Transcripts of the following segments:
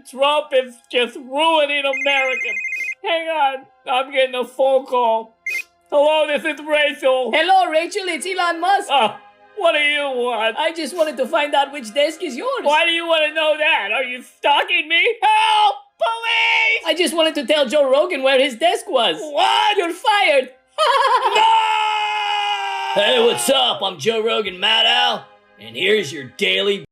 Trump is just ruining America. Hang on, I'm getting a phone call. Hello, this is Rachel. Hello, Rachel, it's Elon Musk. What do you want? I just wanted to find out which desk is yours. Why do you want to know that? Are you stalking me? Help! Police! I just wanted to tell Joe Rogan where his desk was. What? You're fired. No! Hey, what's up? I'm Joe Rogan Maddow, and here's your daily.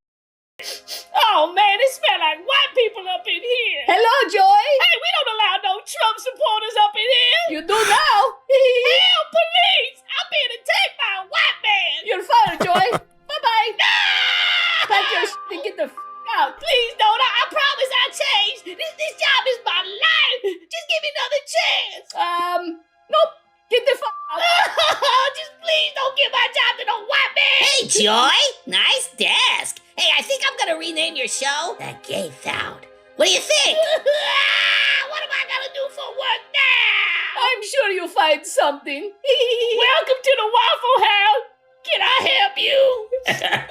Oh man, it smells like white people up in here. Hello, Joy. Hey, we don't allow no Trump supporters up in here. You do now. Hell, police! I'm being attacked by a white man. You're fired, Joy. Bye-bye. No! Pack your shit and get the out. Please don't. I promise I'll change. This job is my life. Just give me another chance. Nope. Get the out. Just please don't give my job to no white man. Hey, Joy! Nice desk. Hey, I think I'm gonna rename your show The Gay Sound. What do you think? What am I gonna do for work now? I'm sure you'll find something. Welcome to the Waffle House. Can I help you?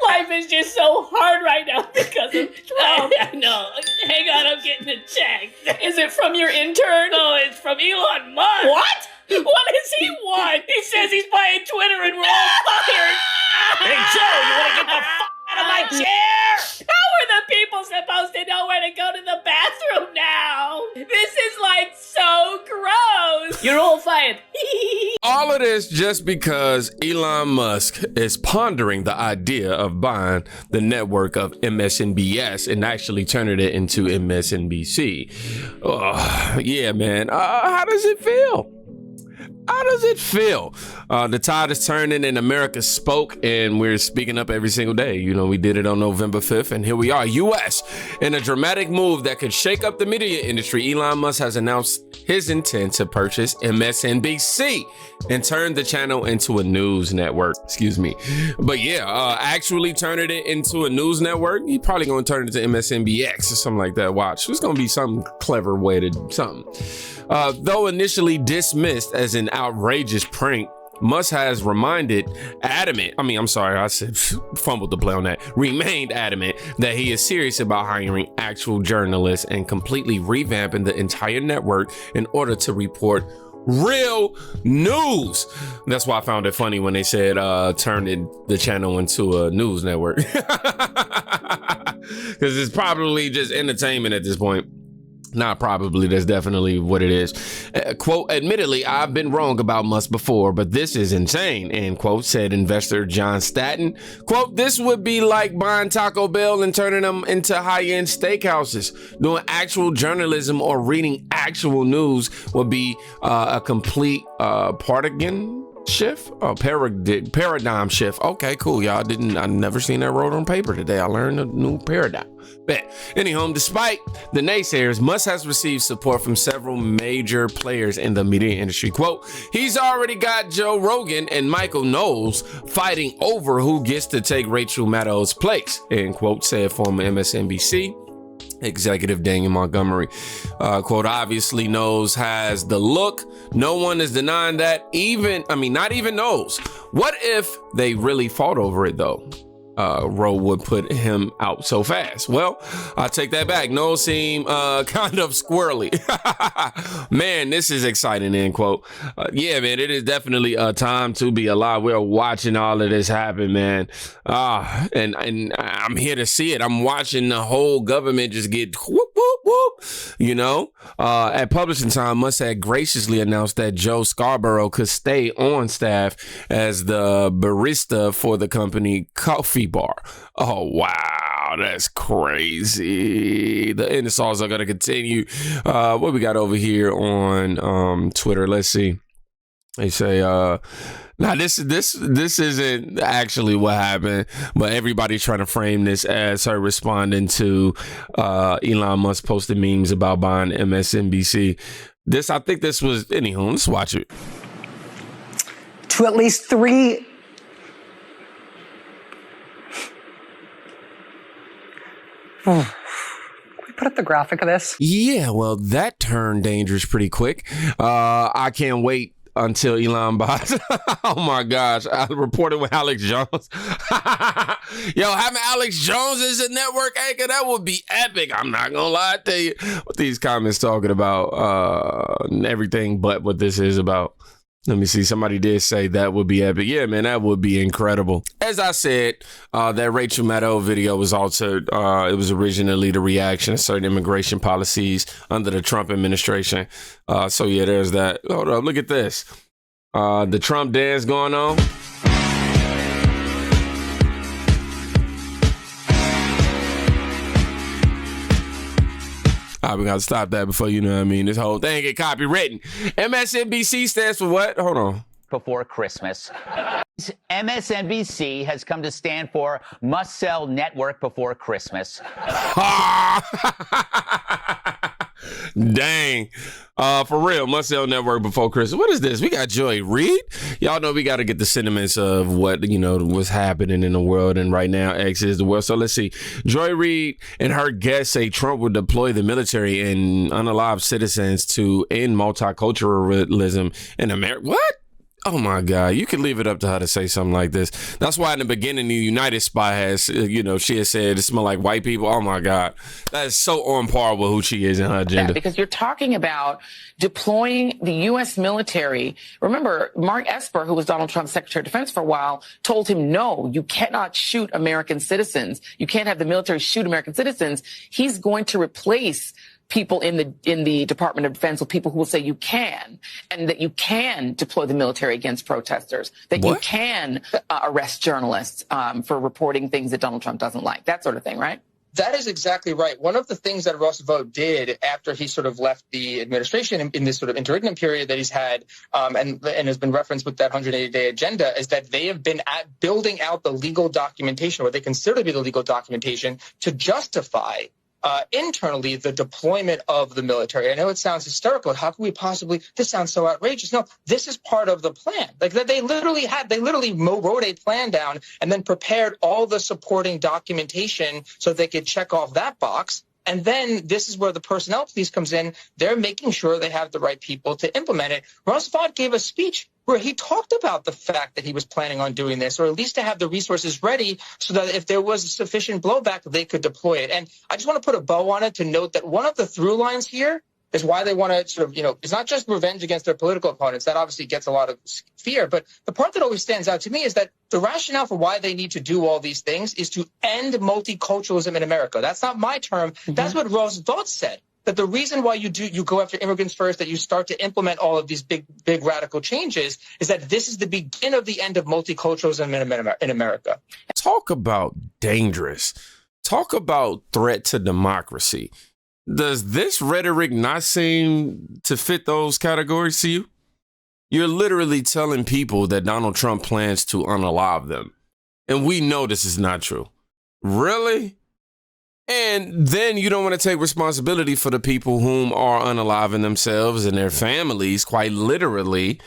Life is just so hard right now because of Trump. No, hang on, I'm getting a check. Is it from your intern? No, it's from Elon Musk. What? What does he want? He says he's buying Twitter and we're all fired. Hey, Joe, you want to get the out of my chair? How are the people supposed to know where to go to the bathroom now? This is like so gross. You're all fired. All of this just because Elon Musk is pondering the idea of buying the network of MSNBS and actually turning it into MSNBC. Yeah, man. How does it feel? How does it feel? The tide is turning and America spoke, and we're speaking up every single day. You know, we did it on November 5th, and here we are, U.S. In a dramatic move that could shake up the media industry, Elon Musk has announced his intent to purchase MSNBC and turn the channel into a news network. Excuse me. But yeah, actually turning it into a news network. He probably gonna turn it into MSNBX or something like that. Watch. It's gonna be some clever way to do something. Though initially dismissed as an outrageous prank, Musk has fumbled the play on that, remained adamant that he is serious about hiring actual journalists and completely revamping the entire network in order to report real news. That's why I found it funny when they said turning the channel into a news network. Because it's probably just entertainment at this point. Not probably, that's definitely what it is. Quote, admittedly, I've been wrong about Musk before, but this is insane, end quote, said investor John Statton. Quote, this would be like buying Taco Bell and turning them into high-end steakhouses. Doing actual journalism or reading actual news would be a complete paradigm shift. Paradigm shift. Okay, cool, y'all. I never seen that wrote on paper today. I learned a new paradigm. Bet. Anyhow, despite the naysayers, Musk has received support from several major players in the media industry. Quote, he's already got Joe Rogan and Michael Knowles fighting over who gets to take Rachel Maddow's place, end quote, said former MSNBC executive Daniel Montgomery. Quote, obviously Knowles has the look. No one is denying that. Not even Knowles. What if they really fought over it though? Roe would put him out so fast. Well, I take that back. No seem kind of squirrely. Man, this is exciting, end quote. Yeah, man, it is definitely a time to be alive. We're watching all of this happen, man. And I'm here to see it. I'm watching the whole government just get whoop, whoop, whoop. You know, at publishing time, Musk had graciously announced that Joe Scarborough could stay on staff as the barista for the company coffee bar. Oh, wow. That's crazy. The insults are going to continue. What we got over here on Twitter? Let's see. They say, now this isn't actually what happened, but everybody's trying to frame this as her responding to Elon Musk posting memes about buying MSNBC. I think this was, anywho, let's watch it. To at least 3. Can we put up the graphic of this? Yeah, well, that turned dangerous pretty quick. I can't wait until Elon buys. Oh my gosh. I reported with Alex Jones. Yo, having Alex Jones as a network anchor, that would be epic. I'm not gonna lie to you. What these comments talking about, everything but what this is about. Let me see. Somebody did say that would be epic. Yeah, man, that would be incredible. As I said, that Rachel Maddow video was altered. It was originally the reaction to certain immigration policies under the Trump administration. So yeah, there's that. Hold up, look at this. The Trump dance going on. All right, we got to stop that before, you know what I mean, this whole thing get copywritten. MSNBC stands for what? Hold on. Before Christmas. MSNBC has come to stand for Must Sell Network Before Christmas. Dang. For real, Must Sell Network Before Christmas. What is this? We got Joy Reid. Y'all know we got to get the sentiments of what, you know, what's happening in the world. And right now, X is the world. So let's see. Joy Reid and her guests say Trump would deploy the military and unalive citizens to end multiculturalism in America. What? Oh my God, you could leave it up to her to say something like this. That's why in the beginning, the United Spy has, you know, she has said it smell like white people. Oh my God, that is so on par with who she is in her agenda. Because you're talking about deploying the U.S. military. Remember, Mark Esper, who was Donald Trump's Secretary of Defense for a while, told him, no, you cannot shoot American citizens. You can't have the military shoot American citizens. He's going to replace people in the Department of Defense with people who will say you can, and that you can deploy the military against protesters, that you can arrest journalists for reporting things that Donald Trump doesn't like, that sort of thing, right? That is exactly right. One of the things that Roosevelt did after he sort of left the administration in this sort of interregnum period that he's had, and has been referenced with that 180-day agenda, is that they have been building out the legal documentation, or they consider to be the legal documentation, to justify internally the deployment of the military. I know it sounds hysterical. How can we possibly, this sounds so outrageous. No, this is part of the plan. Like that they literally wrote a plan down and then prepared all the supporting documentation so they could check off that box. And then this is where the personnel piece comes in. They're making sure they have the right people to implement it. Roosevelt gave a speech where he talked about the fact that he was planning on doing this, or at least to have the resources ready so that if there was sufficient blowback, they could deploy it. And I just want to put a bow on it to note that one of the through lines here is why they want to sort of, you know, it's not just revenge against their political opponents. That obviously gets a lot of fear. But the part that always stands out to me is that the rationale for why they need to do all these things is to end multiculturalism in America. That's not my term. Mm-hmm. That's what Roosevelt said. That the reason why you go after immigrants first, that you start to implement all of these big radical changes, is that this is the beginning of the end of multiculturalism in America. Talk about dangerous. Talk about threat to democracy. Does this rhetoric not seem to fit those categories to you? You're literally telling people that Donald Trump plans to unalive them. And we know this is not true. Really? And then you don't want to take responsibility for the people whom are unaliving themselves and their families, quite literally,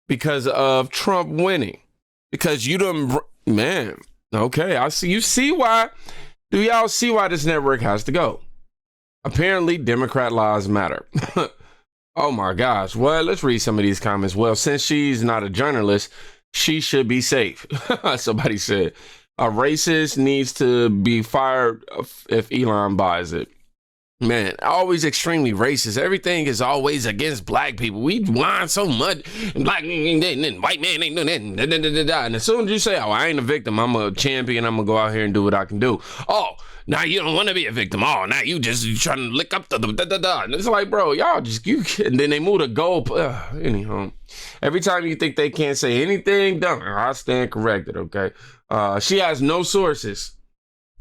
because of Trump winning. Because you don't, man, okay, I see. You see why? Do y'all see why this network has to go? Apparently, Democrat lives matter. Oh my gosh. Well, let's read some of these comments. Well, since she's not a journalist, she should be safe. Somebody said a racist needs to be fired if Elon buys it. Man, always extremely racist. Everything is always against black people. We whine so much. Black and white man ain't doing that. And as soon as you say, oh, I ain't a victim, I'm a champion, I'm going to go out here and do what I can do. Oh, now you don't want to be a victim. Oh, now you just trying to lick up the And it's like, bro, y'all just, and then they move the goal. Anyhow, every time you think they can't say anything, done, I stand corrected, okay? She has no sources,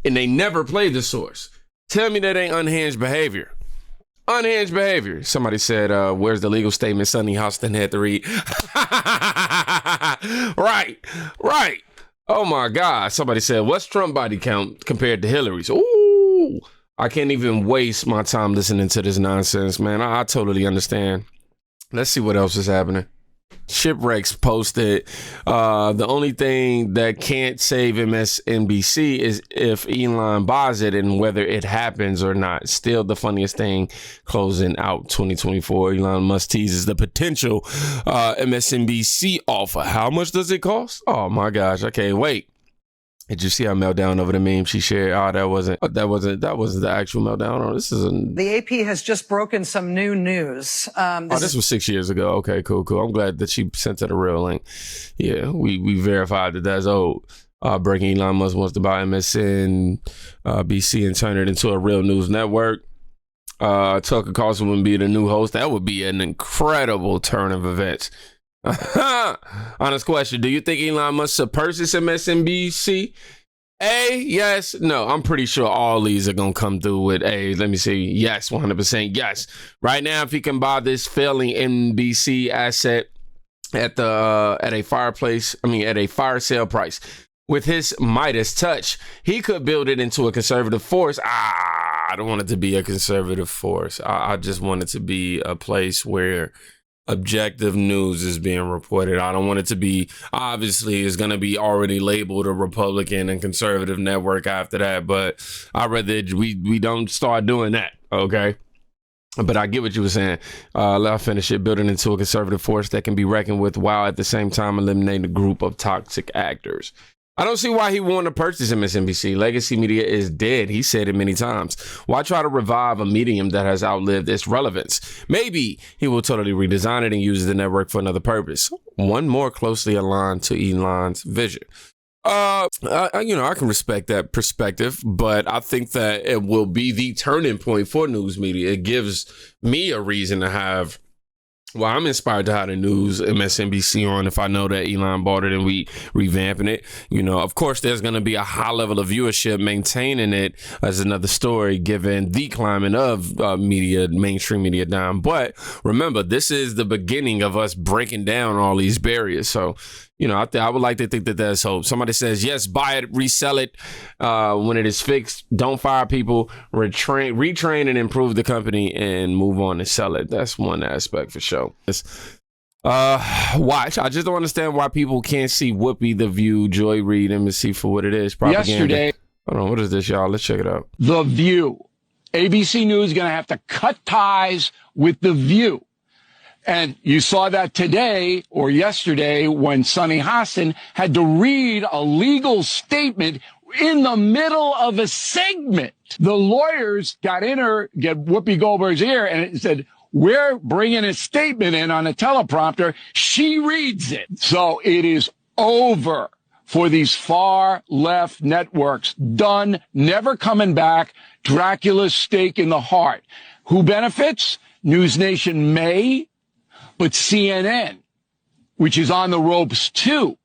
and they never play the source. Tell me that ain't unhinged behavior. Unhinged behavior. Somebody said, where's the legal statement Sonny Hostin had to read? Right. Oh my God. Somebody said, what's Trump body count compared to Hillary's? Ooh, I can't even waste my time listening to this nonsense, man. I totally understand. Let's see what else is happening. Shipwrecks posted, the only thing that can't save MSNBC is if Elon buys it and whether it happens or not. Still the funniest thing closing out 2024. Elon Musk teases the potential MSNBC offer. How much does it cost? Oh my gosh, I can't wait. Did you see our meltdown over the meme she shared? Oh, that wasn't the actual meltdown. Oh, this is The AP has just broken some new news. This was 6 years ago. Okay, cool. I'm glad that she sent it a real link. Yeah, we verified that that's old. Breaking: Elon Musk wants to buy MSNBC and turn it into a real news network. Tucker Carlson would be the new host. That would be an incredible turn of events. Honest question. Do you think Elon Musk should purchase MSNBC? A, yes. No, I'm pretty sure all these are going to come through with A. Let me see. Yes, 100% yes. Right now, if he can buy this failing NBC asset at a fire sale price with his Midas touch, he could build it into a conservative force. I don't want it to be a conservative force. I just want it to be a place where objective news is being reported. I don't want it to be, obviously, it's going to be already labeled a Republican and conservative network after that, but I'd rather we don't start doing that, okay? But I get what you were saying. I'll finish it. Building into a conservative force that can be reckoned with while at the same time eliminating a group of toxic actors. I don't see why he wanted to purchase MSNBC. Legacy media is dead. He said it many times. Why try to revive a medium that has outlived its relevance? Maybe he will totally redesign it and use the network for another purpose, one more closely aligned to Elon's vision. I can respect that perspective, but I think that it will be the turning point for news media. It gives me a reason to have. Well, I'm inspired to have the news MSNBC on if I know that Elon bought it and we revamping it. Of course, there's going to be a high level of viewership. Maintaining it as another story, given the climbing of mainstream media down. But remember, this is the beginning of us breaking down all these barriers. So, I would like to think that there's hope. Somebody says, yes, buy it, resell it when it is fixed. Don't fire people, retrain and improve the company and move on and sell it. That's one aspect for sure. Watch. I just don't understand why people can't see Whoopi, The View, Joy Reid, MSC for what it is. Propaganda. Yesterday. Hold on. What is this, y'all? Let's check it out. The View. ABC News is going to have to cut ties with The View. And you saw that today or yesterday when Sunny Hassan had to read a legal statement in the middle of a segment. The lawyers get Whoopi Goldberg's ear and it said, we're bringing a statement in on a teleprompter. She reads it. So it is over for these far left networks. Done, never coming back. Dracula's stake in the heart. Who benefits? News Nation may. But CNN, which is on the ropes too,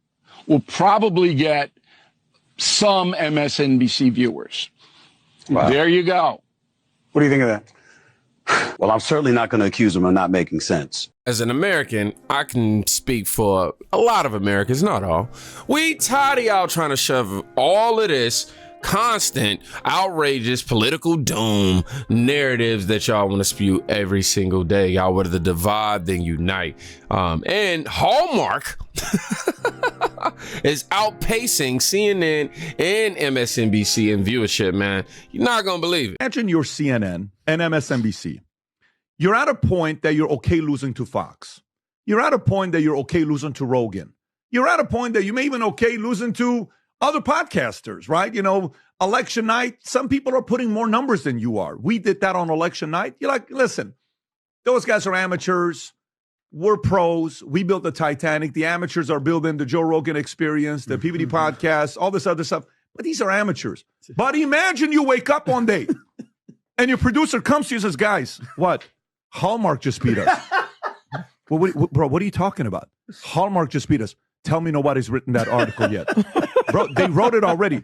will probably get some MSNBC viewers. Wow. There you go. What do you think of that? Well, I'm certainly not going to accuse them of not making sense. As an American, I can speak for a lot of Americans, not all. We tired of y'all trying to shove all of this constant, outrageous political doom narratives that y'all want to spew every single day. Y'all rather divide than unite. And Hallmark is outpacing CNN and MSNBC in viewership, man. You're not going to believe it. Imagine you're CNN and MSNBC. You're at a point that you're okay losing to Fox. You're at a point that you're okay losing to Rogan. You're at a point that you may even okay losing to other podcasters, right? Election night, some people are putting more numbers than you are. We did that on election night. You're like, listen, those guys are amateurs. We're pros. We built the Titanic. The amateurs are building the Joe Rogan Experience, the PVD podcast, all this other stuff. But these are amateurs. But imagine you wake up one day and your producer comes to you and says, guys, what? Hallmark just beat us. Bro, what are you talking about? Hallmark just beat us. Tell me nobody's written that article yet. Bro, they wrote it already.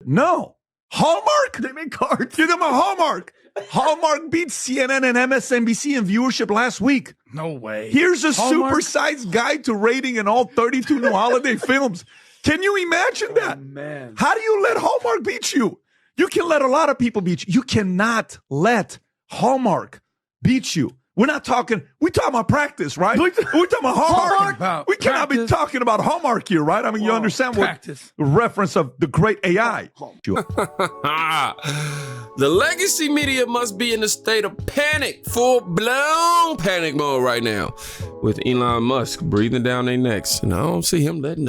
No. Hallmark? They make cards. Give them a Hallmark. Hallmark beat CNN and MSNBC in viewership last week. No way. Here's a supersized guide to rating in all 32 new holiday films. Can you imagine that? Man. How do you let Hallmark beat you? You can let a lot of people beat you. You cannot let Hallmark beat you We're talking about practice, right? We're talking about Hallmark. We cannot be talking about Hallmark here, right? I mean, you understand what the reference of the great AI. The legacy media must be in a state of panic, full-blown panic mode right now, with Elon Musk breathing down their necks. And I don't see him letting